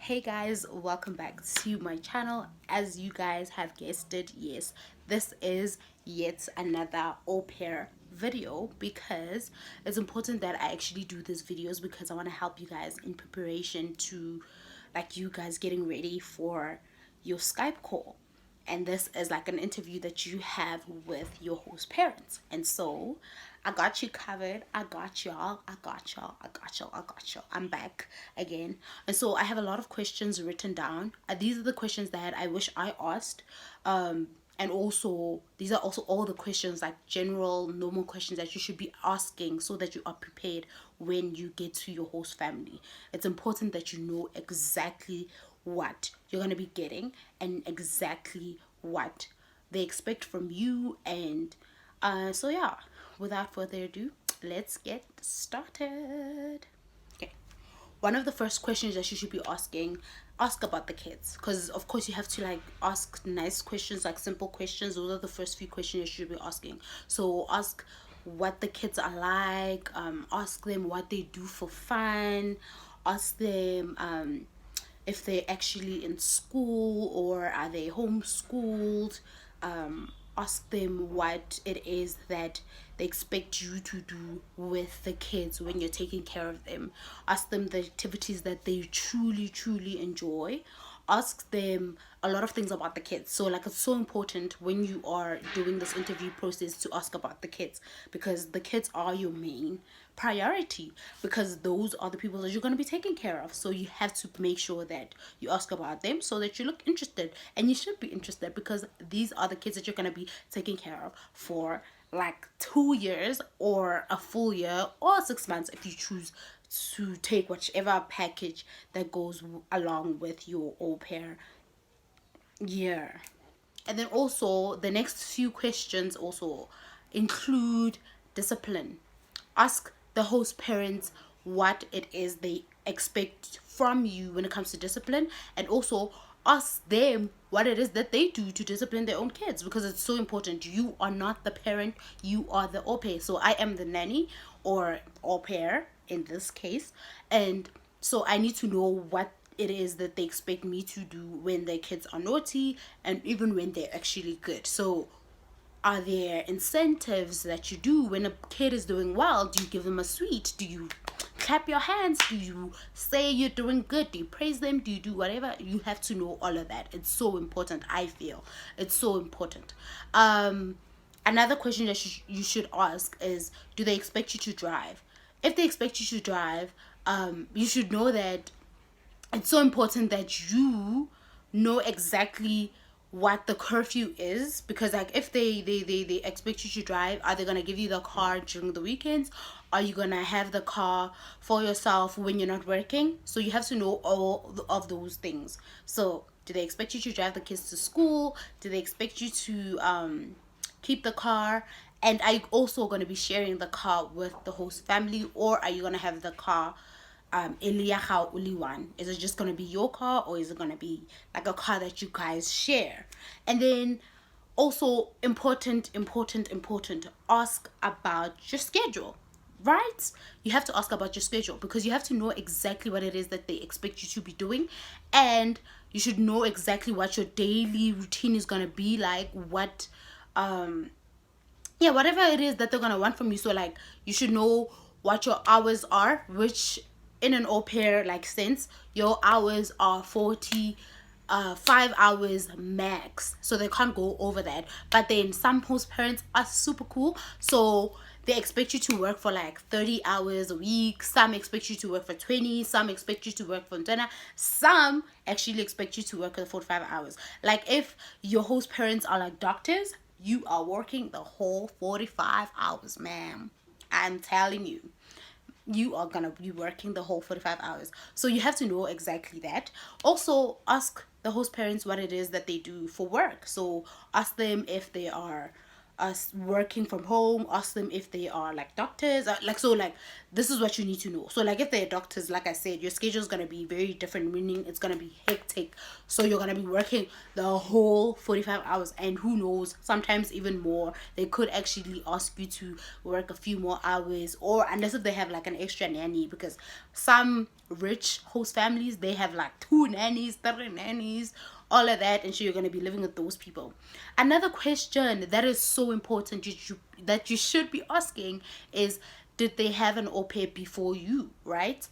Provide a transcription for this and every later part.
Hey guys, welcome back to my channel. As you guys have guessed it, yes, this is yet another au pair video because it's important that I actually do these videos because I want to help you guys in preparation to like you guys getting ready for your Skype call. And this is like an interview that you have with your host parents. And so I got you covered. I got y'all. I got y'all. I got y'all. I got y'all. I'm back again. And so I have a lot of questions written down. These are the questions that I wish I asked. And also these are also all the questions, like general normal questions that you should be asking so that you are prepared when you get to your host family. It's important that you know exactly what you're going to be getting and exactly what they expect from you. And so yeah, without further ado, let's get started. Okay, one of the first questions that you should be asking, ask about the kids, because of course you have to like ask nice questions, like simple questions. Those are the first few questions you should be asking. So ask what the kids are like, ask them what they do for fun, ask them if they're actually in school or are they homeschooled. Ask them what it is that they expect you to do with the kids when you're taking care of them. Ask them the activities that they truly enjoy. Ask them a lot of things about the kids. So like, it's so important when you are doing this interview process to ask about the kids, because the kids are your main priority, because those are the people that you're going to be taking care of. So you have to make sure that you ask about them so that you look interested, and you should be interested because these are the kids that you're going to be taking care of for like 2 years or a full year or 6 months if you choose to take whichever package that goes along with your au pair year. And then also the next few questions also include discipline. Ask the host parents what it is they expect from you when it comes to discipline, and also ask them what it is that they do to discipline their own kids, because it's so important. You are not the parent, you are the au pair. So I am the nanny or au pair in this case, and so I need to know what it is that they expect me to do when their kids are naughty and even when they're actually good. So are there incentives that you do when a kid is doing well? Do you give them a sweet? Do you clap your hands? Do you say you're doing good? Do you praise them? Do you do whatever? You have to know all of that. It's so important. I feel it's so important. Another question that you should ask is, do they expect you to drive? If they expect you to drive, you should know that it's so important that you know exactly what the curfew is, because like if they expect you to drive, are they gonna give you the car during the weekends? Are you gonna have the car for yourself when you're not working? So you have to know all of those things. So do they expect you to drive the kids to school? Do they expect you to keep the car? And are you also going to be sharing the car with the host family, or are you going to have the car only one? Is it just going to be your car, or is it going to be like a car that you guys share? And then also important, ask about your schedule, right? You have to ask about your schedule because you have to know exactly what it is that they expect you to be doing, and you should know exactly what your daily routine is going to be like, what yeah, whatever it is that they're gonna want from you. So like, you should know what your hours are, which in an au pair like sense, your hours are 5 hours max, so they can't go over that. But then some host parents are super cool, so they expect you to work for like 30 hours a week. Some expect you to work for 20, some expect you to work for 20, some actually expect you to work for 45 hours. Like if your host parents are like doctors, you are working the whole 45 hours, ma'am. I'm telling you, you are gonna be working the whole 45 hours. So you have to know exactly that. Also ask the host parents what it is that they do for work. So ask them if they are working from home. Ask them if they are like doctors, like this is what you need to know. So like if they're doctors, like I said, your schedule is going to be very different, meaning it's going to be hectic. So you're going to be working the whole 45 hours, and who knows, sometimes even more. They could actually ask you to work a few more hours, or unless if they have like an extra nanny, because some rich host families, they have like 2 nannies, 3 nannies, all of that, and so you're going to be living with those people. Another question that is so important that you should be asking is, did they have an au pair before you, right?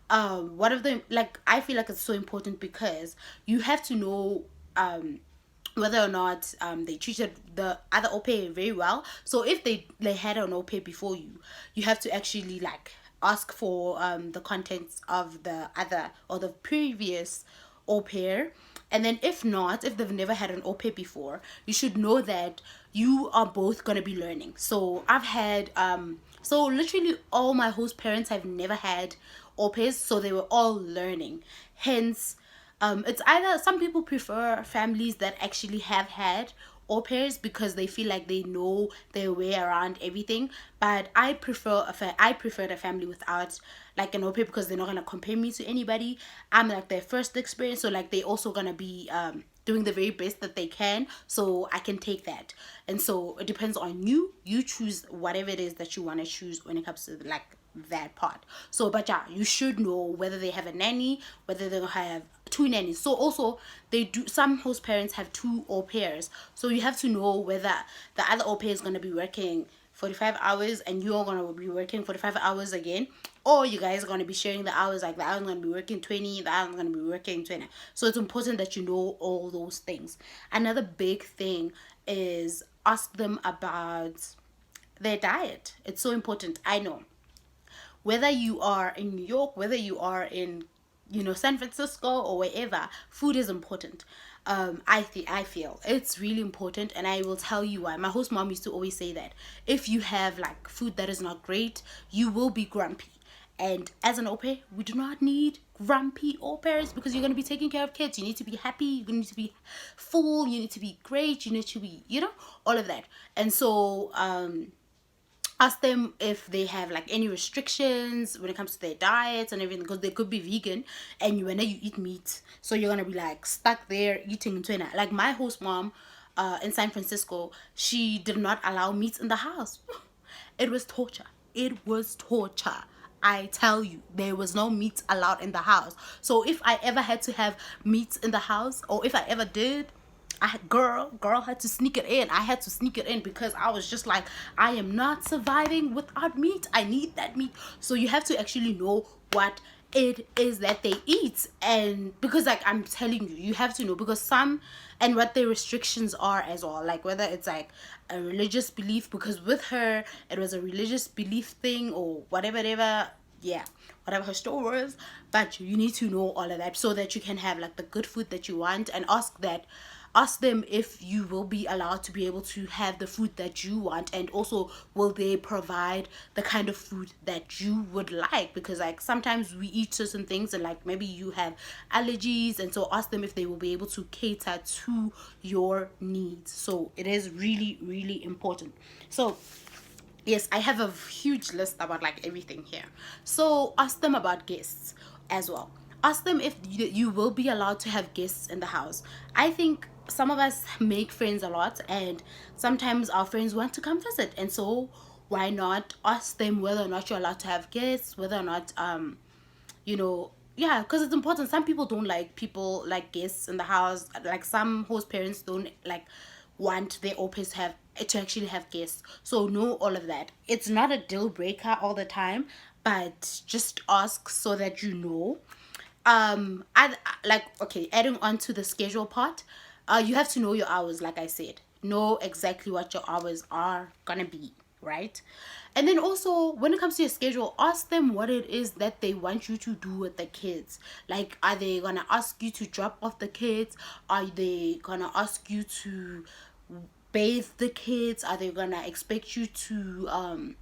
One of them, like, I feel like it's so important because you have to know whether or not they treated the other au pair very well. So if they had an au pair before you, you have to actually like ask for the contents of the other or the previous au pair. And then if not, if they've never had an au pair before, you should know that you are both going to be learning. So I've had so literally all my host parents have never had au pairs, so they were all learning. Hence, it's either some people prefer families that actually have had au pairs because they feel like they know their way around everything. But I prefer I prefer a family without like an au pair, because they're not gonna compare me to anybody. I'm like their first experience, so like they also gonna be doing the very best that they can, so I can take that. And so it depends on you. You choose whatever it is that you want to choose when it comes to like that part. So but yeah, you should know whether they have a nanny, whether they have 2 nannies. So also they do, some host parents have 2 au pairs, so you have to know whether the other au pair is going to be working 45 hours and you're going to be working 45 hours again, or you guys are going to be sharing the hours, like the other going to be working 20, the other going to be working 20. So it's important that you know all those things. Another big thing is ask them about their diet. It's so important. I know whether you are in New York, whether you are in, San Francisco or wherever, food is important. I feel it's really important, and I will tell you why. My host mom used to always say that if you have like food that is not great, you will be grumpy. And as an au pair, we do not need grumpy au pairs, because you're going to be taking care of kids. You need to be happy. You need to be full. You need to be great. You need to be, all of that. And so, ask them if they have like any restrictions when it comes to their diets and everything, because they could be vegan and whenever you eat meat, so you're gonna be like stuck there eating tuna. Like my host mom in San Francisco, she did not allow meat in the house. It was torture. It was torture. I tell you, there was no meat allowed in the house. So if I ever had to have meat in the house, or if I ever did, girl had to sneak it in. I had to sneak it in because I was just like, I am not surviving without meat. I need that meat. So you have to actually know what it is that they eat, and because like I'm telling you, you have to know, because some, and what their restrictions are as well, like whether it's like a religious belief, because with her it was a religious belief thing, or whatever, yeah, whatever her store was. But you need to know all of that so that you can have like the good food that you want. And ask them if you will be allowed to be able to have the food that you want, and also will they provide the kind of food that you would like, because like sometimes we eat certain things and like maybe you have allergies, and so ask them if they will be able to cater to your needs. So it is really, really important. So yes, I have a huge list about like everything here. So ask them about guests as well. Ask them if you will be allowed to have guests in the house. I think some of us make friends a lot, and sometimes our friends want to come visit, and so why not ask them whether or not you're allowed to have guests, whether or not yeah, because it's important. Some people don't like people like guests in the house. Like some host parents don't like want their au pairs to actually have guests. So know all of that. It's not a deal breaker all the time, but just ask so that you know. I like, okay, adding on to the schedule part, you have to know your hours. Like I said, know exactly what your hours are gonna be, right? And then also, when it comes to your schedule, ask them what it is that they want you to do with the kids. Like, are they gonna ask you to drop off the kids? Are they gonna ask you to bathe the kids? Are they gonna expect you to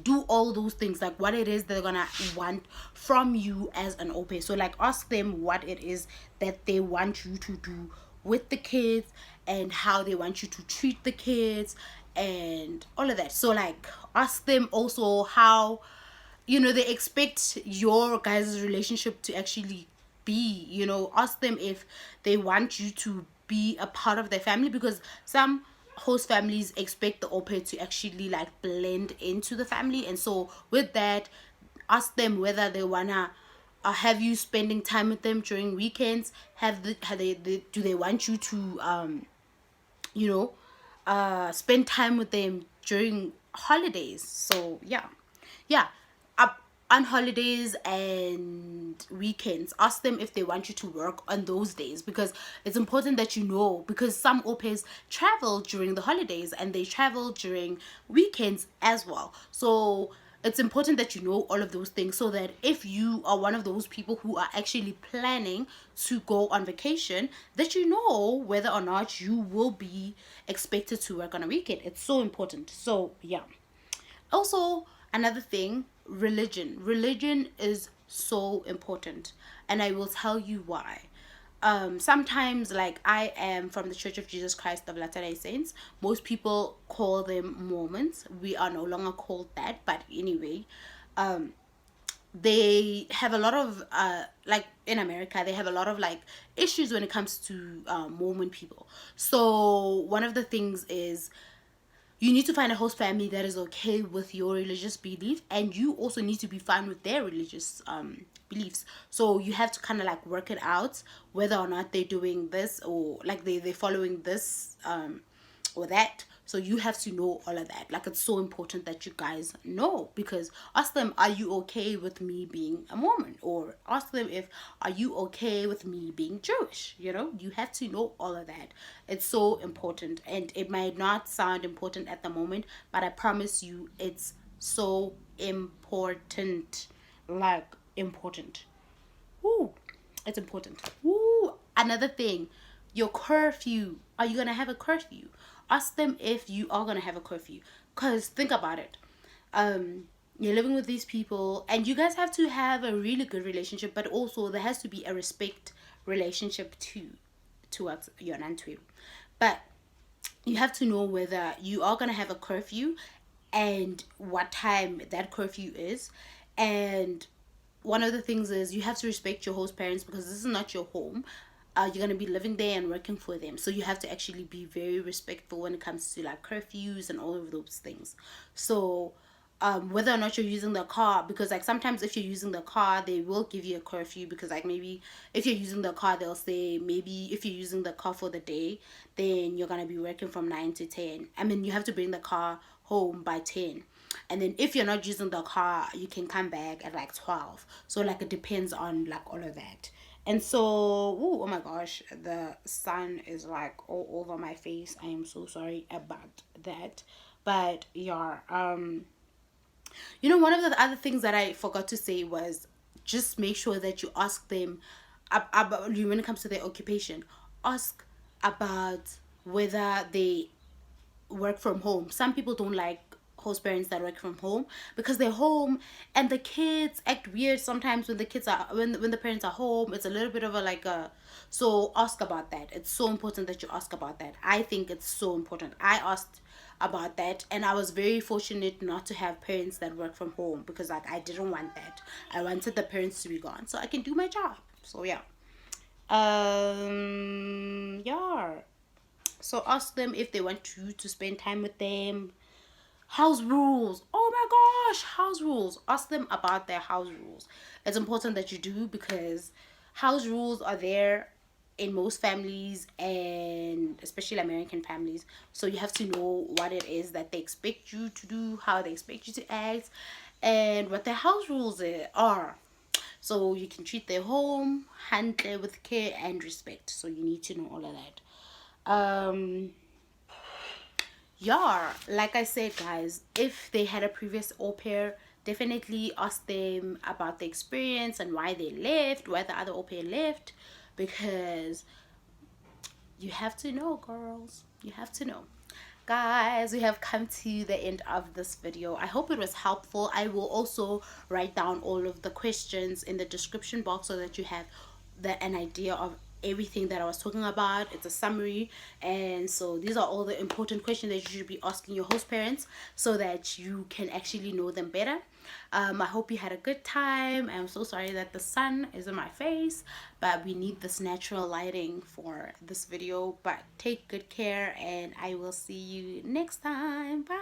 do all those things? Like what it is they're gonna want from you as an au pair. So like ask them what it is that they want you to do with the kids, and how they want you to treat the kids, and all of that. So like ask them also how, you know, they expect your guys' relationship to actually be. You know, ask them if they want you to be a part of their family, because some host families expect the au pair to actually like blend into the family. And so with that, ask them whether they wanna have you spending time with them during weekends. Do they want you to you know, spend time with them during holidays. So yeah, up on holidays and weekends, ask them if they want you to work on those days, because it's important that you know, because some au pairs travel during the holidays and they travel during weekends as well. So it's important that you know all of those things, so that if you are one of those people who are actually planning to go on vacation, that you know whether or not you will be expected to work on a weekend. It's so important. So yeah. Also, another thing, religion is so important, and I will tell you why. Sometimes, like, I am from the Church of Jesus Christ of Latter-day Saints. Most people call them Mormons. We are no longer called that, but anyway, they have a lot of like in America, they have a lot of like issues when it comes to Mormon people. So one of the things is, you need to find a host family that is okay with your religious belief, and you also need to be fine with their religious beliefs. So you have to kind of like work it out, whether or not they're doing this, or like they're following this or that. So you have to know all of that. Like, it's so important that you guys know, because ask them, are you okay with me being a Mormon? Or ask them, if are you okay with me being Jewish? You know, you have to know all of that. It's so important, and it might not sound important at the moment, but I promise you it's so important. Like, important. Woo, it's important. Woo. Another thing, your curfew. Are you gonna have a curfew? Ask them if you are gonna have a curfew. Cause think about it. You're living with these people, and you guys have to have a really good relationship, but also there has to be a respect relationship too towards your Nantwe. But you have to know whether you are gonna have a curfew and what time that curfew is. And one of the things is, you have to respect your host parents, because this is not your home. You're gonna be living there and working for them, so you have to actually be very respectful when it comes to like curfews and all of those things. So whether or not you're using the car, because like sometimes if you're using the car, they will give you a curfew, because like maybe if you're using the car, they'll say, maybe if you're using the car for the day, then you're gonna be working from 9 to 10. I mean, you have to bring the car home by 10. And then if you're not using the car, you can come back at like 12. So like it depends on like all of that. And so, ooh, oh my gosh, the sun is like all over my face. I am so sorry about that. But yeah, you know, one of the other things that I forgot to say was, just make sure that you ask them about, when it comes to their occupation, ask about whether they work from home. Some people don't like host parents that work from home, because they're home and the kids act weird sometimes when the kids are, when the parents are home. It's a little bit of a like a, so ask about that. It's so important that you ask about that. I think it's so important. I asked about that, and I was very fortunate not to have parents that work from home, because like I didn't want that. I wanted the parents to be gone so I can do my job. So yeah. Yeah, so ask them if they want you to spend time with them. House rules. Oh my gosh, house rules. Ask them about their house rules. It's important that you do, because house rules are there in most families, and especially American families. So you have to know what it is that they expect you to do, how they expect you to act, and what their house rules are. So you can treat their home, handle with care and respect. So you need to know all of that. Yeah, like I said, guys, if they had a previous au pair, definitely ask them about the experience and why they left, why the other au pair left, because you have to know, girls. You have to know. Guys, we have come to the end of this video. I hope it was helpful. I will also write down all of the questions in the description box, so that you have an idea of everything that I was talking about. It's a summary, and so these are all the important questions that you should be asking your host parents so that you can actually know them better. I hope you had a good time. I'm so sorry that the sun is in my face, but we need this natural lighting for this video. But take good care, and I will see you next time. Bye.